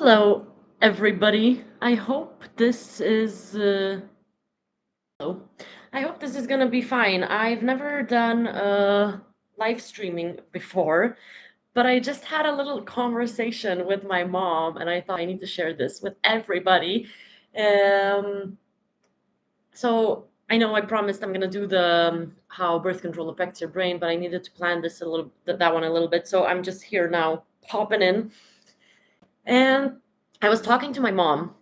Hello, everybody. Hello. I hope this is gonna be fine. I've never done live streaming before, but I just had a little conversation with my mom, and I thought I need to share this with everybody. Um, so I know I promised I'm gonna do the how birth control affects your brain, but I needed to plan this a little that one a little bit. So I'm just here now, popping in, and I was talking to my mom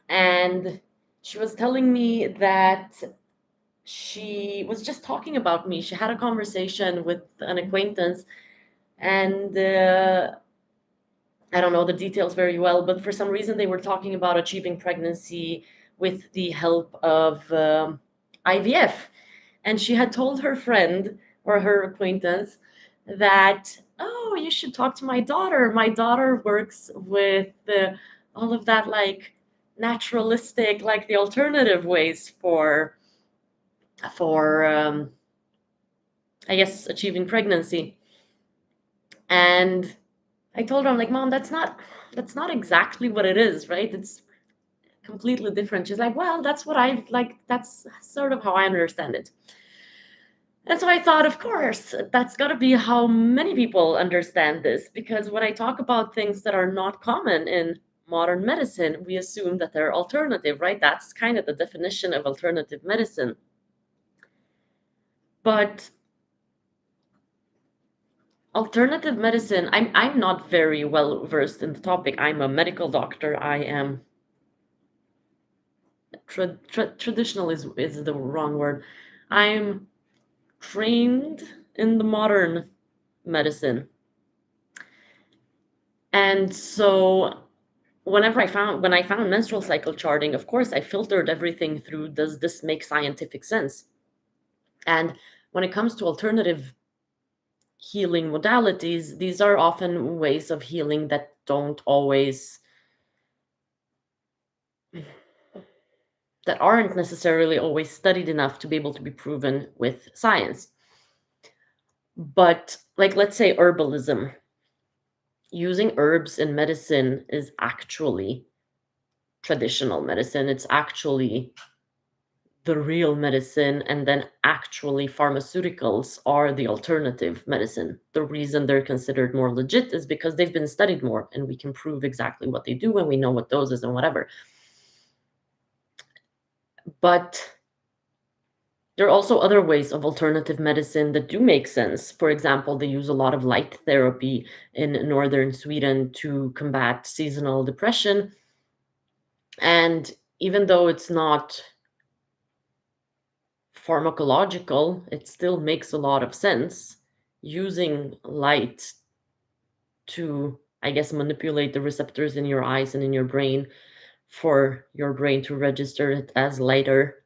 and she was telling me that she was just talking about me. She had a conversation with an acquaintance, and I don't know the details very well, but for some reason they were talking about achieving pregnancy with the help of IVF. And she had told her friend or her acquaintance that, oh, you should talk to my daughter. My daughter works with all of that, like naturalistic, like the alternative ways for I guess achieving pregnancy. And I told her, I'm like, Mom, that's not exactly what it is, right? It's completely different. She's like, well, that's what I like. That's sort of how I understand it. And so I thought, of course, that's got to be how many people understand this, because when I talk about things that are not common in modern medicine, we assume that they're alternative, right? That's kind of the definition of alternative medicine. But alternative medicine, I'm not very well versed in the topic. I'm a medical doctor. I am traditional is the wrong word. I'm trained in the modern medicine. And so when I found menstrual cycle charting, of course I filtered everything through, does this make scientific sense? And when it comes to alternative healing modalities, these are often ways of healing that don't always that aren't necessarily always studied enough to be able to be proven with science. But like, let's say herbalism, using herbs in medicine is actually traditional medicine. It's actually the real medicine, and then actually pharmaceuticals are the alternative medicine. The reason they're considered more legit is because they've been studied more and we can prove exactly what they do and we know what doses and whatever. But there are also other ways of alternative medicine that do make sense. For example, they use a lot of light therapy in northern Sweden to combat seasonal depression. And even though it's not pharmacological, it still makes a lot of sense using light to, I guess, manipulate the receptors in your eyes and in your brain for your brain to register it as lighter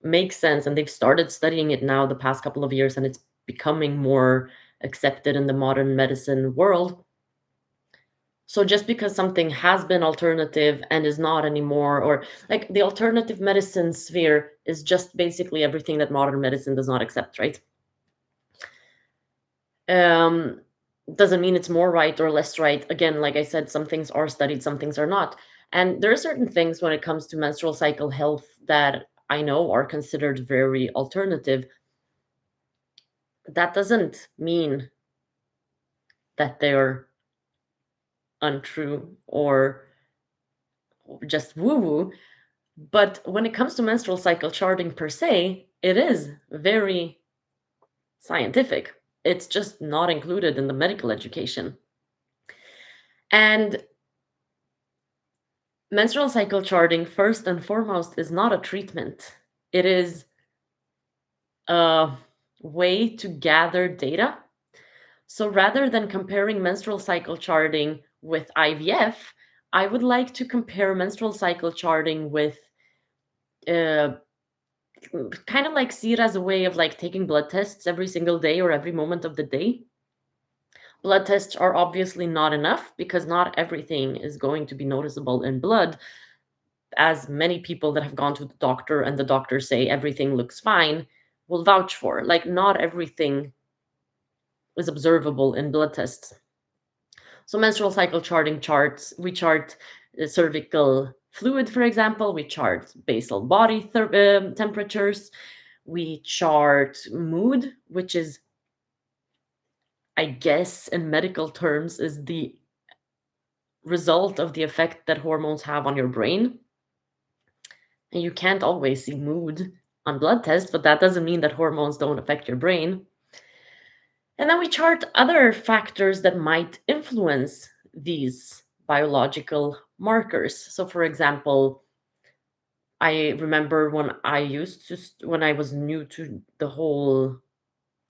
makes sense. And they've started studying it now the past couple of years, and it's becoming more accepted in the modern medicine world. So just because something has been alternative and is not anymore, or like the alternative medicine sphere is just basically everything that modern medicine does not accept, right? Um, doesn't mean it's more right or less right. Again, like I said, some things are studied, some things are not. And there are certain things when it comes to menstrual cycle health that I know are considered very alternative. That doesn't mean that they're untrue or just woo woo. But when it comes to menstrual cycle charting per se, it is very scientific. It's just not included in the medical education. And menstrual cycle charting, first and foremost, is not a treatment. It is a way to gather data. So rather than comparing menstrual cycle charting with IVF, I would like to compare menstrual cycle charting with uh, kind of like see it as a way of like taking blood tests every single day or every moment of the day. Blood tests are obviously not enough because not everything is going to be noticeable in blood, as many people that have gone to the doctor and the doctors say everything looks fine will vouch for. Like, not everything is observable in blood tests. So menstrual cycle charting charts, we chart cervical fluid, for example, we chart basal body temperatures, we chart mood, which is, I guess, in medical terms, is the result of the effect that hormones have on your brain. And you can't always see mood on blood tests, but that doesn't mean that hormones don't affect your brain. And then we chart other factors that might influence these biological markers. So, for example, I remember when when I was new to the whole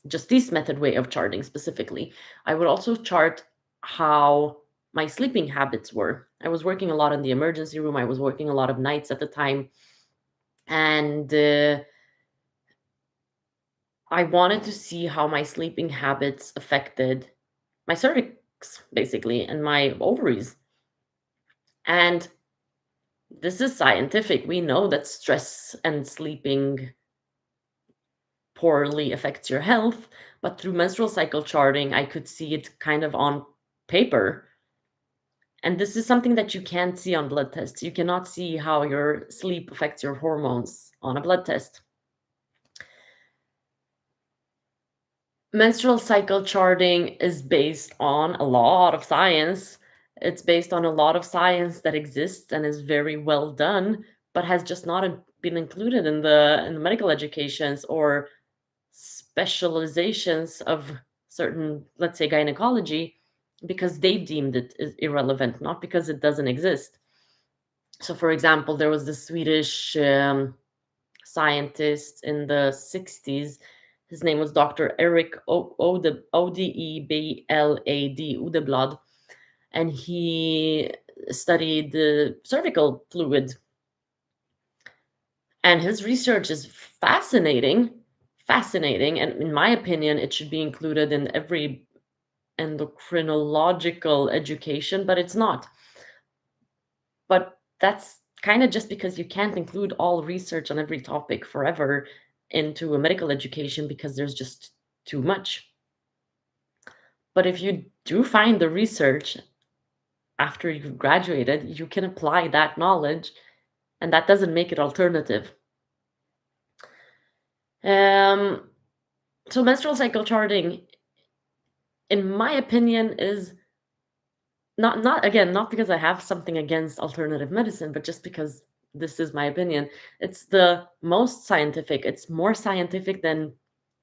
just this method way of charting specifically, I would also chart how my sleeping habits were. I was working a lot in the emergency room, I was working a lot of nights at the time, and I wanted to see how my sleeping habits affected my cervix, basically, and my ovaries. And this is scientific. We know that stress and sleeping poorly affects your health, but through menstrual cycle charting, I could see it kind of on paper. And this is something that you can't see on blood tests. You cannot see how your sleep affects your hormones on a blood test. Menstrual cycle charting is based on a lot of science. It's based on a lot of science that exists and is very well done, but has just not been included in the medical educations or specializations of certain, let's say, gynecology, because they deemed it irrelevant, not because it doesn't exist. So, for example, there was this Swedish scientist in the 60s. His name was Dr. Eric Odeblad, and he studied the cervical fluid. And his research is fascinating. And in my opinion, it should be included in every endocrinological education, but it's not. But that's kind of just because you can't include all research on every topic forever into a medical education because there's just too much. But if you do find the research after you've graduated, you can apply that knowledge, and that doesn't make it alternative. Um, so menstrual cycle charting, in my opinion, is not again, not because I have something against alternative medicine, but just because this is my opinion. It's the most scientific. It's more scientific than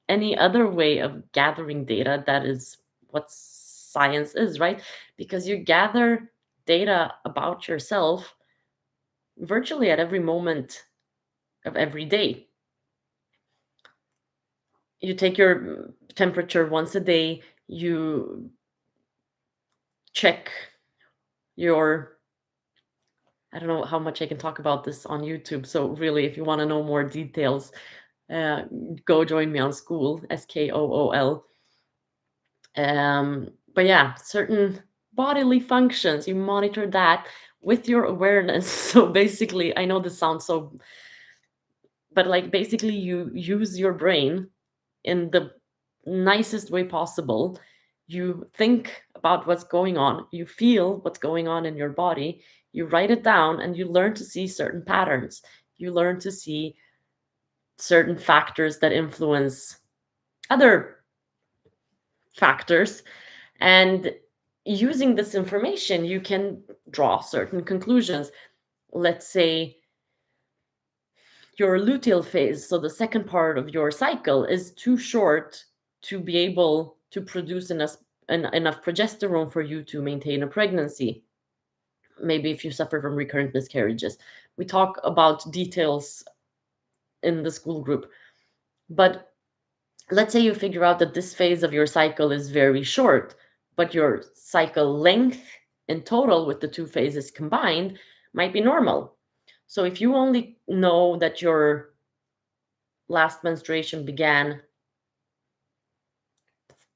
any other way of gathering data. That is what science is, right? Because you gather data about yourself virtually at every moment of every day. You take your temperature once a day, you check your, I don't know how much I can talk about this on YouTube. So really, if you want to know more details, uh, go join me on School, Skool. But yeah, certain bodily functions, you monitor that with your awareness. So basically, I know this sounds so, but like basically, you use your brain in the nicest way possible. You think about what's going on, you feel what's going on in your body, you write it down, and you learn to see certain patterns. You learn to see certain factors that influence other factors. And using this information, you can draw certain conclusions. Let's say your luteal phase, so the second part of your cycle, is too short to be able to produce enough progesterone for you to maintain a pregnancy. Maybe if you suffer from recurrent miscarriages. We talk about details in the school group. But let's say you figure out that this phase of your cycle is very short, but your cycle length in total with the two phases combined might be normal. So if you only know that your last menstruation began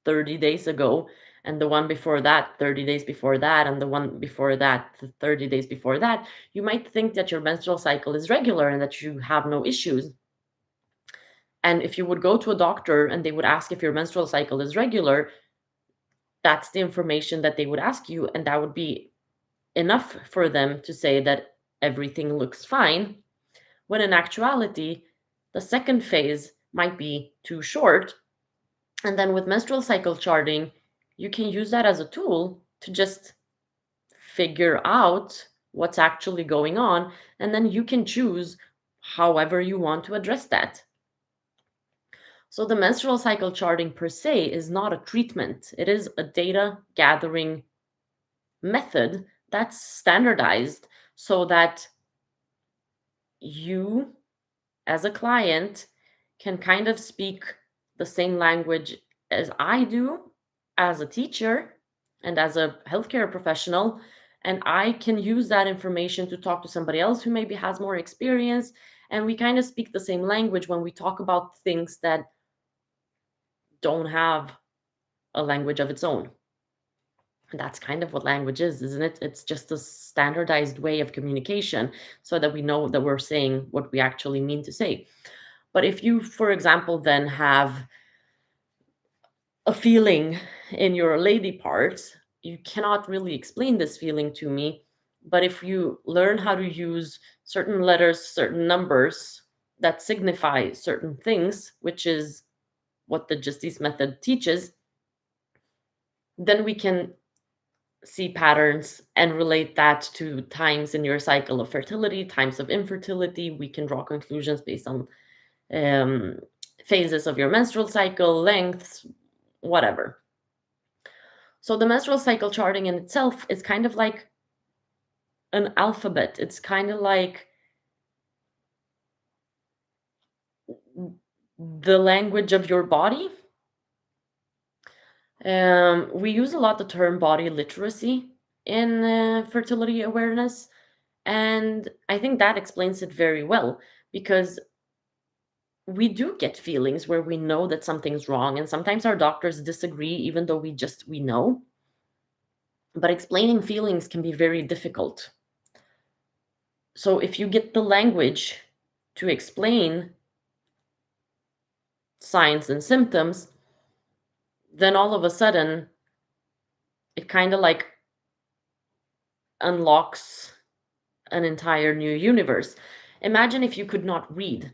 30 days ago, and the one before that 30 days before that, and the one before that 30 days before that, you might think that your menstrual cycle is regular and that you have no issues. And if you would go to a doctor and they would ask if your menstrual cycle is regular, that's the information that they would ask you, and that would be enough for them to say that everything looks fine, when in actuality, the second phase might be too short. And then with menstrual cycle charting, you can use that as a tool to just figure out what's actually going on, and then you can choose however you want to address that. So the menstrual cycle charting per se is not a treatment. It is a data gathering method that's standardized so that you, as a client, can kind of speak the same language as I do as a teacher and as a healthcare professional. And I can use that information to talk to somebody else who maybe has more experience. And we kind of speak the same language when we talk about things that don't have a language of its own. And that's kind of what language is, isn't it? It's just a standardized way of communication so that we know that we're saying what we actually mean to say. But if you, for example, then have a feeling in your lady parts, you cannot really explain this feeling to me. But if you learn how to use certain letters, certain numbers that signify certain things, which is what the Justice method teaches, then we can see patterns and relate that to times in your cycle of fertility, times of infertility. We can draw conclusions based on um, phases of your menstrual cycle, lengths, whatever. So the menstrual cycle charting in itself is kind of like an alphabet. It's kind of like the language of your body. We use a lot the term body literacy in fertility awareness, and I think that explains it very well because we do get feelings where we know that something's wrong, and sometimes our doctors disagree even though we know. But explaining feelings can be very difficult. So if you get the language to explain signs and symptoms, then all of a sudden it kind of like unlocks an entire new universe. Imagine if you could not read,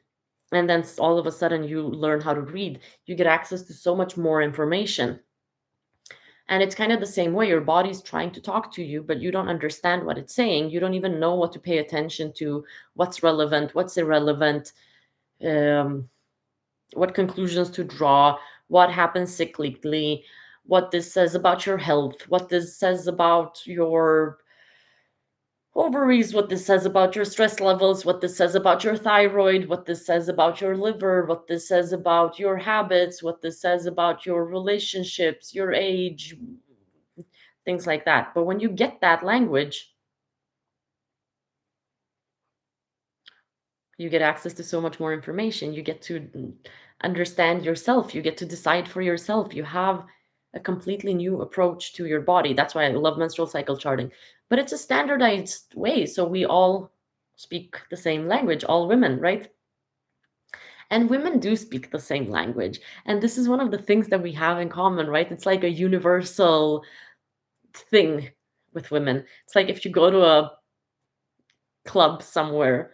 and then all of a sudden you learn how to read. You get access to so much more information. And it's kind of the same way. Your body's trying to talk to you, but you don't understand what it's saying. You don't even know what to pay attention to, what's relevant, what's irrelevant, um, what conclusions to draw, what happens cyclically, what this says about your health, what this says about your ovaries, what this says about your stress levels, what this says about your thyroid, what this says about your liver, what this says about your habits, what this says about your relationships, your age, things like that. But when you get that language, you get access to so much more information. You get to understand yourself. You get to decide for yourself. You have a completely new approach to your body. That's why I love menstrual cycle charting. But it's a standardized way. So we all speak the same language, all women, right? And women do speak the same language. And this is one of the things that we have in common, right? It's like a universal thing with women. It's like if you go to a club somewhere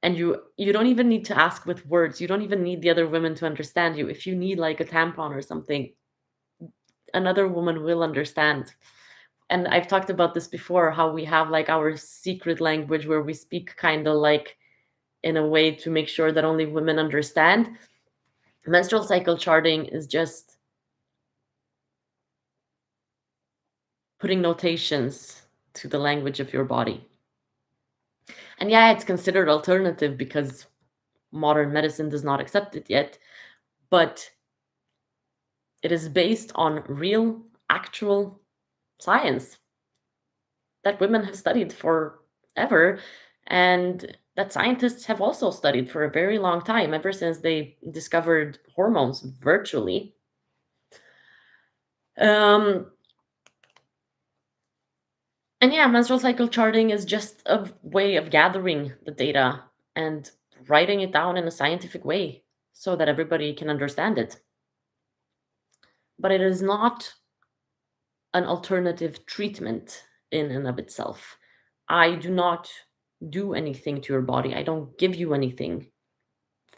and you don't even need to ask with words, you don't even need the other women to understand you. If you need like a tampon or something, another woman will understand. And I've talked about this before, how we have like our secret language where we speak kind of like in a way to make sure that only women understand. Menstrual cycle charting is just putting notations to the language of your body. And yeah, it's considered alternative because modern medicine does not accept it yet, but it is based on real, actual science that women have studied forever and that scientists have also studied for a very long time, ever since they discovered hormones virtually. Um, and yeah, menstrual cycle charting is just a way of gathering the data and writing it down in a scientific way so that everybody can understand it. But it is not an alternative treatment in and of itself. I do not do anything to your body. I don't give you anything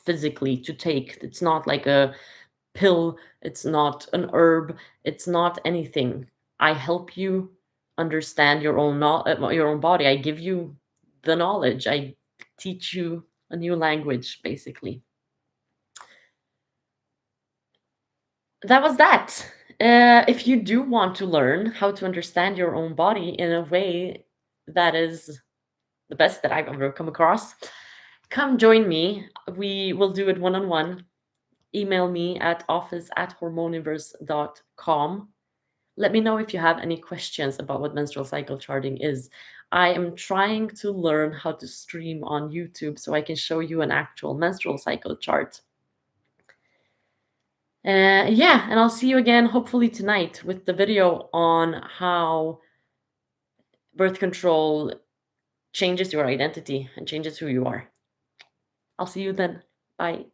physically to take. It's not like a pill, it's not an herb, it's not anything. I help you understand your own body. I give you the knowledge. I teach you a new language, basically. That was that. If you do want to learn how to understand your own body in a way that is the best that I've ever come across, come join me. We will do it one on one. Email me at office@hormoniverse.com. Let me know if you have any questions about what menstrual cycle charting is. I am trying to learn how to stream on YouTube so I can show you an actual menstrual cycle chart. Yeah, and I'll see you again hopefully tonight with the video on how birth control changes your identity and changes who you are. I'll see you then. Bye.